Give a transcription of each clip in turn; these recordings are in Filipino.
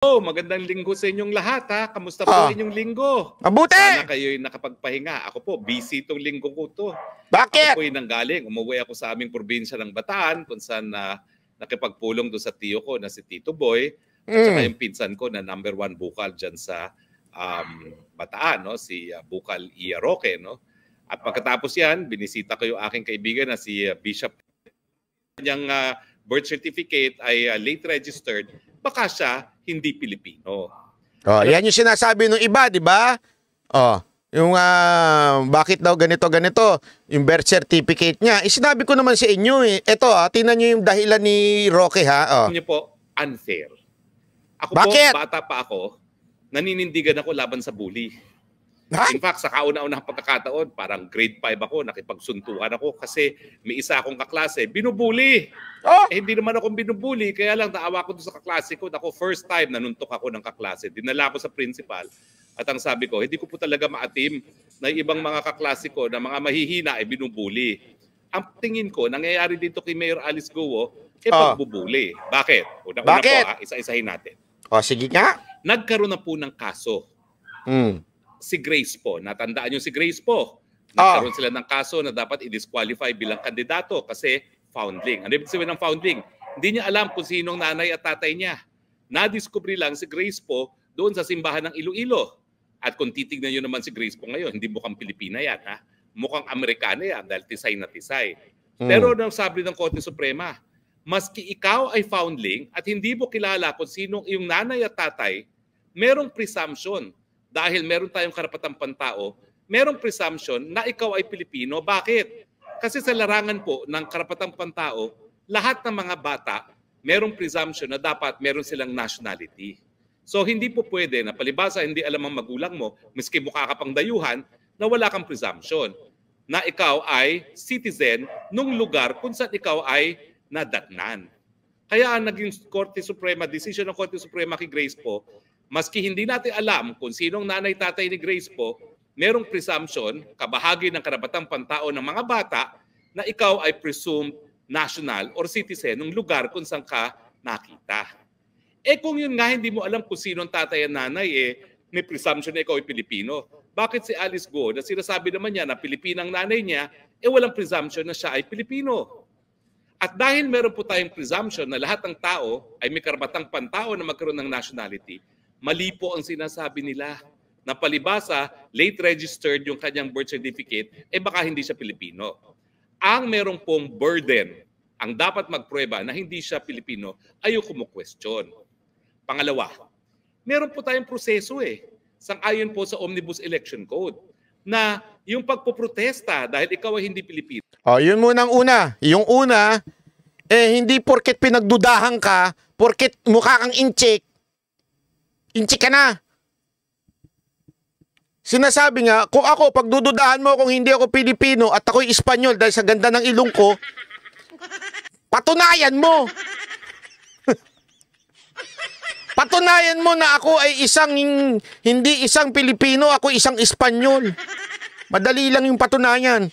Magandang linggo sa inyong lahat ha. Kamusta po inyong linggo? Mabuti! Sana kayo'y nakapagpahinga. Ako po, busy itong linggo ko to. Bakit? Ako po'y nanggaling. Umuwi ako sa aming probinsya ng Bataan kung saan nakipagpulong doon sa tiyo ko na si Tito Boy at saka yung pinsan ko na #1 bukal dyan sa Bataan, no? Si Bukal Ia Roque. No? At pagkatapos yan, binisita ko yung aking kaibigan na si Bishop. Kanyang birth certificate ay late registered, baka siya hindi Pilipino. Yan yung sinasabi ng iba, di ba? Yung bakit daw ganito, yung birth certificate niya. Sinabi ko naman sa inyo Ito tingnan nyo yung dahilan ni Roque ha. Niyo po, unfair. Ako bakit? Po, bata pa ako, naninindigan ako laban sa bully. In fact, sa kauna-unang pagkakataon, parang grade 5 ako, nakipagsuntuhan ako kasi may isa akong kaklase, binubuli. Hindi naman akong binubuli, kaya lang naawa ko doon sa kaklase ko. Ako, first time nanuntok ako ng kaklase. Dinala ko sa principal. At ang sabi ko, hindi ko po talaga maatim na ibang mga kaklase ko na mga mahihina ay binubuli. Ang tingin ko, nangyayari dito kay Mayor Alice Guo, pagbubuli. Bakit? Una-una po, isa-isahin natin. Sige nga. Nagkaroon na po ng kaso. Si Grace po. Natandaan yung si Grace po. Nagkaroon sila ng kaso na dapat i-disqualify bilang kandidato kasi foundling. Ano ibig sabihin ng foundling? Hindi niya alam kung sinong nanay at tatay niya. Nadiscovery lang si Grace po doon sa simbahan ng Iloilo. At kung titignan niyo naman si Grace po ngayon, hindi mukhang Pilipina yan. Ha? Mukhang Amerikana yan dahil tisay na tisay. Pero nang sabi ng Korte Suprema, maski ikaw ay foundling at hindi mo kilala kung sinong iyong nanay at tatay, merong presumption. Dahil meron tayong karapatang pantao, merong presumption na ikaw ay Pilipino. Bakit? Kasi sa larangan po ng karapatang pantao, lahat ng mga bata, merong presumption na dapat meron silang nationality. So hindi po pwede na palibasa hindi alam ang magulang mo, miski mukha ka pang dayuhan, na wala kang presumption na ikaw ay citizen nung lugar kung saan ikaw ay nadatnan. Kaya ang naging Korte Suprema, decision ng Korte Suprema kay Grace po, maski hindi natin alam kung sinong nanay-tatay ni Grace po, merong presumption, kabahagi ng karapatang pantao ng mga bata, na ikaw ay presumed national or citizen ng lugar kung saan ka nakita. Kung yun nga, hindi mo alam kung sinong tatay at nanay, may presumption na ikaw ay Pilipino. Bakit si Alice Guo, na sinasabi naman niya na Pilipinang nanay niya, walang presumption na siya ay Pilipino? At dahil meron po tayong presumption na lahat ng tao ay may karapatang pantao na magkaroon ng nationality, mali po ang sinasabi nila na palibasa, late registered yung kanyang birth certificate, baka hindi siya Pilipino. Ang merong pong burden, ang dapat magprueba na hindi siya Pilipino, ay yung kumu-question. Pangalawa, meron po tayong proseso sang-ayon po sa Omnibus Election Code, na yung pagpoprotesta dahil ikaw ay hindi Pilipino. Yun muna ang una. Yung una, hindi porket pinagdudahan ka, porket mukha kang inchik ka na. Sinasabi nga, kung ako, pagdududahan mo kung hindi ako Pilipino at ako'y Espanyol dahil sa ganda ng ilong ko, patunayan mo. Patunayan mo na ako ay hindi isang Pilipino, ako isang Espanyol. Madali lang yung patunayan.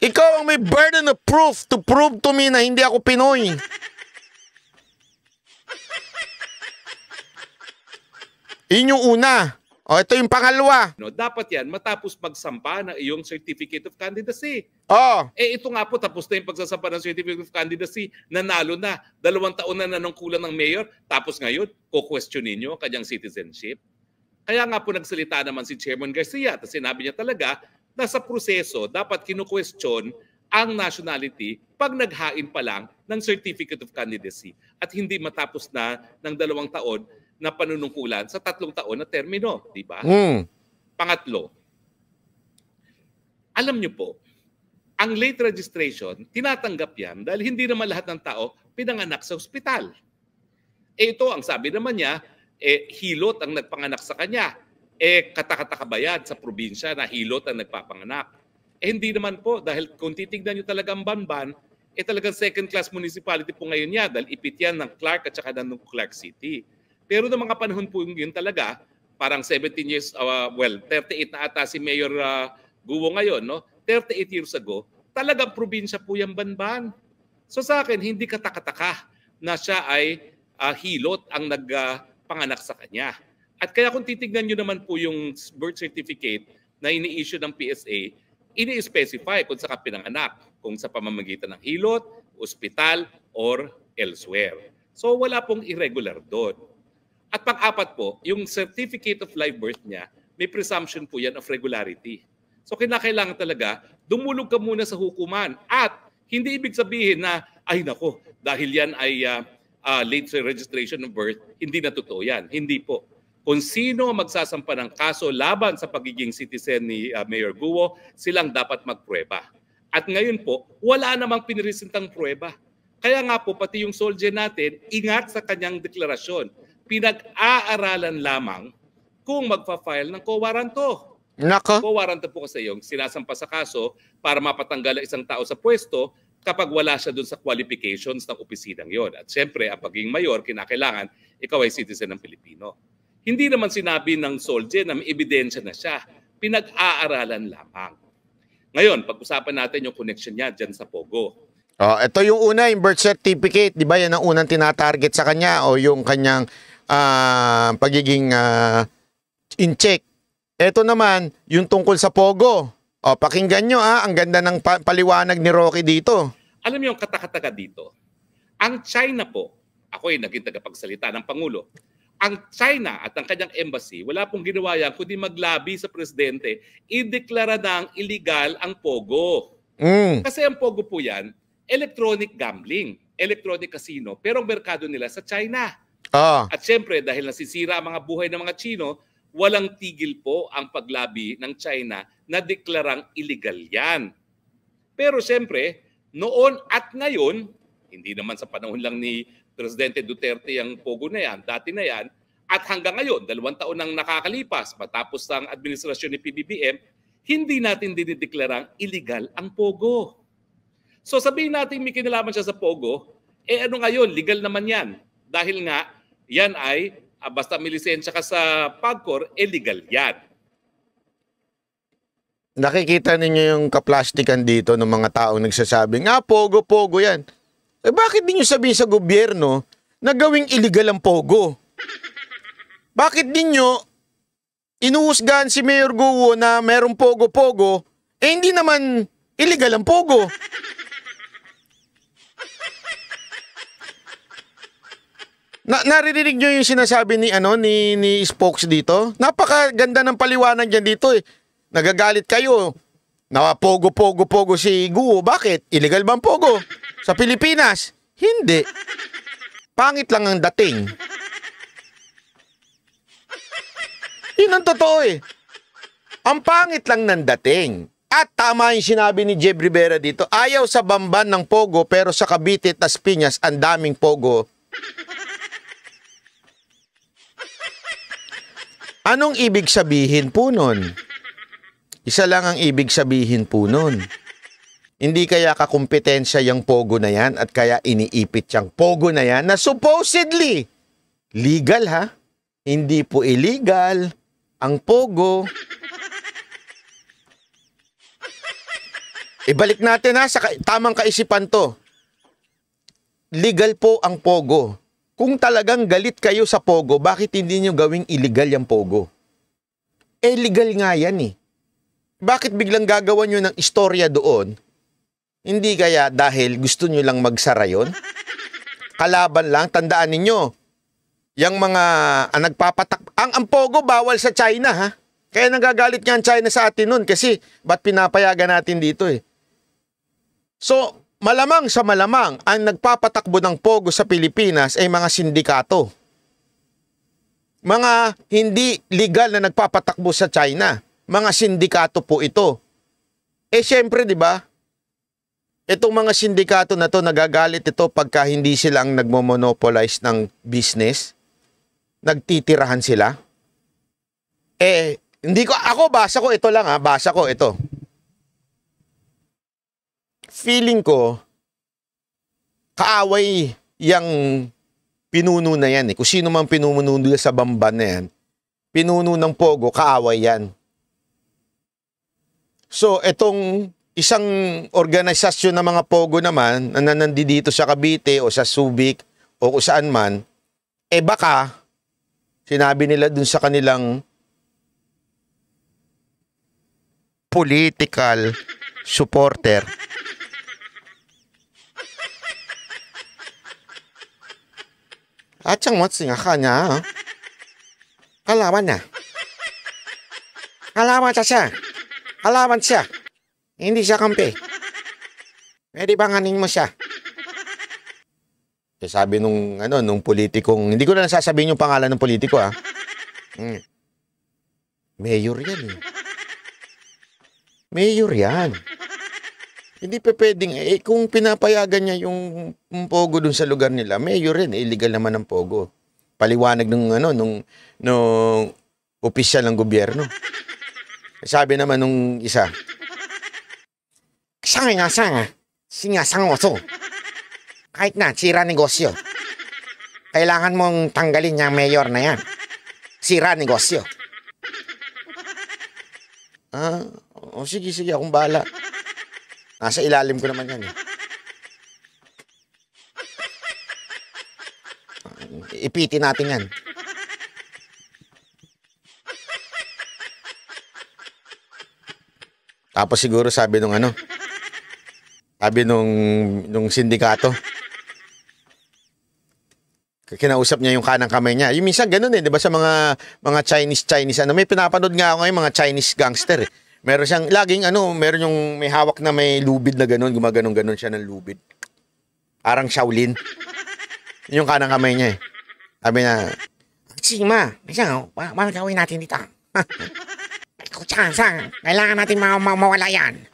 Ikaw ang may burden of proof to prove to me na hindi ako Pinoy. Yun yung una. Ito yung pangalawa. Dapat yan matapos magsampa ng iyong Certificate of Candidacy. Ito nga po, tapos na yung pagsasampa ng Certificate of Candidacy, nanalo na. 2 taon na nanungkulan ng mayor, tapos ngayon, kukwestiyonin nyo kanyang citizenship. Kaya nga po nagsalita naman si Chairman Garcia at sinabi niya talaga na sa proseso, dapat kinukwestiyon ang nationality pag naghain pa lang ng Certificate of Candidacy at hindi matapos na ng 2 taon na panunungkulan sa 3 taon na termino, di ba? Pangatlo, alam niyo po, ang late registration, tinatanggap yan dahil hindi naman lahat ng tao pinanganak sa ospital. Ito, ang sabi naman niya, hilot ang nagpanganak sa kanya. Katakatakabayad sa probinsya na hilot ang nagpapanganak. Hindi naman po, dahil kung titignan niyo talagang Banban, talagang second-class municipality po ngayon niya dahil ipit yan ng Clark at saka ng Clark City. Pero noong mga panahon po yun talaga, parang 17 years, 38 na ata si Mayor Guo ngayon, no? 38 years ago, talagang probinsya po yung Banban. So sa akin, hindi katakataka na siya ay hilot ang nagpanganak sa kanya. At kaya kung titignan nyo naman po yung birth certificate na ini-issue ng PSA, ini-specify kung saan ka pinanganak, kung sa pamamagitan ng hilot, ospital, or elsewhere. So wala pong irregular doon. At pang-apat po, yung certificate of live birth niya, may presumption po yan of regularity. So kinakailangan talaga, dumulog ka muna sa hukuman. At hindi ibig sabihin na, ay nako, dahil yan ay late registration of birth, hindi na totoo yan. Hindi po. Kung sino magsasampa ng kaso laban sa pagiging citizen ni Mayor Guo, silang dapat magprueba. At ngayon po, wala namang piniresentang prueba. Kaya nga po, pati yung soldier natin, ingat sa kanyang deklarasyon. Pinag-aaralan lamang kung magpa-file ng co-warranto. Nako. Co-warranto po kasi yung sinasampa sa kaso para mapatanggal ang isang tao sa pwesto kapag wala siya dun sa qualifications ng opisinang yon. At siyempre, ang pagiging mayor, kinakailangan ikaw ay citizen ng Pilipino. Hindi naman sinabi ng soldier na may ebidensya na siya. Pinag-aaralan lamang. Ngayon, pag-usapan natin yung connection niya dyan sa Pogo. Oh, ito yung una, yung birth certificate, 'di ba? Yan ang unang tinatarget sa kanya o yung kanyang pagiging in-check. Ito naman, yung tungkol sa Pogo. O, pakinggan nyo ang ganda ng paliwanag ni Rocky dito. Alam niyo yung katakataka dito? Ang China po, ako ay naging tagapagsalita ng Pangulo, ang China at ang kanyang embassy, wala pong ginawa yan kundi maglabi sa presidente, ideklara ng illegal ang Pogo. Kasi ang Pogo po yan, electronic gambling, electronic casino, pero ang merkado nila sa China. At syempre, dahil nasisira ang mga buhay ng mga Chino, walang tigil po ang paglabi ng China na deklarang illegal yan. Pero syempre, noon at ngayon, hindi naman sa panahon lang ni Presidente Duterte ang Pogo na yan, dati na yan, at hanggang ngayon, 2 taon nang nakakalipas, matapos ang administrasyon ni PBBM, hindi natin dinideklarang illegal ang Pogo. So sabihin natin may kinalaman siya sa Pogo, ano ngayon, legal naman yan. Dahil nga, yan ay, basta may lisensya ka sa PAGCOR, legal yan. Nakikita ninyo yung kaplastikan dito ng mga taong nagsasabi, nga, Pogo yan. Eh bakit di nyo sabihin sa gobyerno na gawing illegal ang Pogo? Bakit di nyo inuhusgahan si Mayor Guo na merong Pogo, hindi naman illegal ang Pogo? Naririnig nyo yung sinasabi ni ni Spokes dito? Napakaganda ng paliwanag diyan dito eh. Nagagalit kayo. Na Pogo si Guo. Bakit? Illegal ba ang Pogo? Sa Pilipinas? Hindi. Pangit lang ang dating. Yun ang totoo eh. Ang pangit lang ng dating. At tama yung sinabi ni Jeb Rivera dito. Ayaw sa Bamban ng Pogo pero sa Cavite at Las Piñas ang daming Pogo. Anong ibig sabihin po nun? Isa lang ang ibig sabihin po nun. Hindi kaya kakumpetensya yung Pogo na yan at kaya iniipit yung Pogo na yan na supposedly legal ha? Hindi po illegal ang Pogo. Ibalik natin ha sa tamang kaisipan to. Legal po ang Pogo. Kung talagang galit kayo sa Pogo, bakit hindi nyo gawing illegal yung Pogo? Eh, legal nga yan eh. Bakit biglang gagawa nyo ng istorya doon? Hindi kaya dahil gusto nyo lang magsara yun? Kalaban lang, tandaan ninyo. Yung mga nagpapatak... Ang Pogo bawal sa China ha? Kaya nagagalit nga ang China sa atin nun kasi ba't pinapayagan natin dito eh? So, malamang sa malamang, ang nagpapatakbo ng Pogo sa Pilipinas ay mga sindikato. Mga hindi legal na nagpapatakbo sa China. Mga sindikato po ito. Eh syempre, di ba? Itong mga sindikato na to nagagalit ito pagka hindi sila ang nagmo-monopolize ng business. Nagtitirahan sila. Eh, hindi ko, ako basa ko ito lang ha, basa ko ito. Feeling ko, kaaway yung pinuno na yan eh. Kung sino man pinuno nila sa Bamban na yan, pinuno ng Pogo, kaaway yan. So, itong isang organisasyon ng mga Pogo naman, na nandito sa Cavite o sa Subic o kung saan man, Eh baka, sinabi nila dun sa kanilang political supporter, at siyang matsi nga kanya, kalaban na. Kalaban siya. Kalaban siya. Hindi siya kampi. Pwede bang anin mo siya? Eh, sabi nung politikong, hindi ko na sasabihin yung pangalan ng politiko, ha. Mayor yan, eh. Mayor yan. Hindi pa pwedeng, kung pinapayagan niya yung pogo dun sa lugar nila, mayor yan, illegal naman ang pogo. Paliwanag nung opisyal ng gobyerno. Sabi naman nung isa, singasang oso. Kahit na, sira negosyo. Kailangan mong tanggalin yung mayor na yan. Sira negosyo. Sige, akong bahala. Nasa ilalim ko naman yan, eh. Ipitin natin yan. Tapos siguro sabi nung sindikato, kinausap niya yung kanang kamay niya. Yung minsan ganun, eh, 'di ba, sa mga Chinese may pinapanood nga ako ngayon, mga Chinese gangster, eh. Meron siyang laging meron yung may hawak na may lubid na ganun, gumaganon siya ng lubid. Parang Shaolin. Yung kanang kamay niya, eh. Sabi niya, "Sima, paano gawin natin dito? Kailangan natin mawala yan.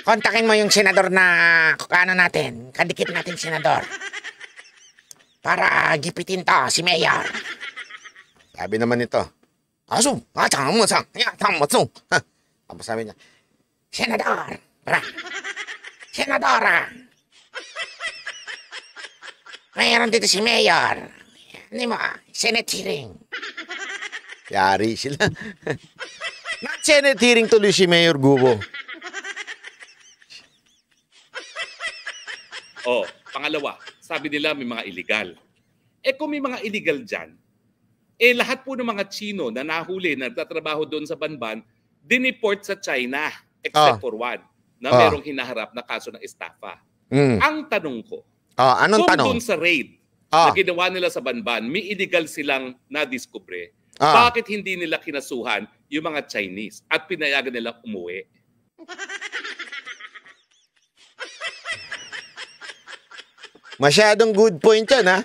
Kontakin mo yung senador na natin. Kadikit natin senador. Para gipitin to si Mayor." Sabi naman nito, tapos sabi niya, "Senador, Senadora, mayroon dito si Mayor. Hindi mo, Senate hearing." Yari sila. Senate hearing tuloy si Mayor Gubo. Pangalawa, sabi nila may mga illegal. Kung may mga illegal dyan, lahat po ng mga Chino na nahuli, na nagtatrabaho doon sa Banban, dineport sa China, except for one, na merong hinaharap na kaso ng estafa. Ang tanong ko, anong kung tanong? doon sa raid na ginawa nila sa Banban, may illegal silang nadiskubre, bakit hindi nila kinasuhan yung mga Chinese at pinayagan nilang umuwi? Masyadong good point yan, ha?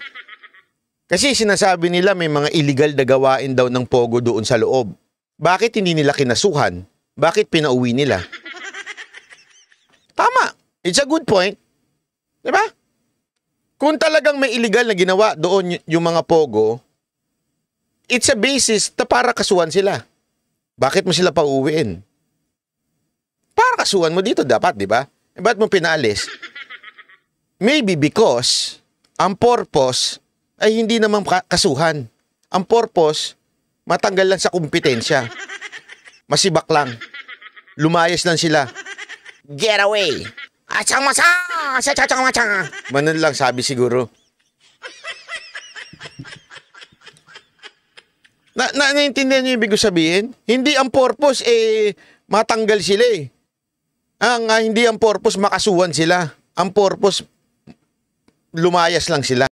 Kasi sinasabi nila may mga illegal na gawain daw ng pogo doon sa loob. Bakit hindi nila kinasuhan? Bakit pinauwi nila? Tama. It's a good point. Diba? Kung talagang may illegal na ginawa doon yung mga pogo, it's a basis na para kasuhan sila. Bakit mo sila pauwiin? Para kasuhan mo dito dapat, di ba? Ba't mo pinaalis? Maybe because ang purpose ay hindi naman kasuhan. Ang purpose, matanggal lang sa kompetensya. Masibak lang. Lumayas lang sila. Get away! Manon lang sabi siguro. Naiintindihan niyo yung ibig sabihin? Hindi ang purpose matanggal sila, eh. Hindi ang purpose makasuhan sila. Ang purpose lumayas lang sila.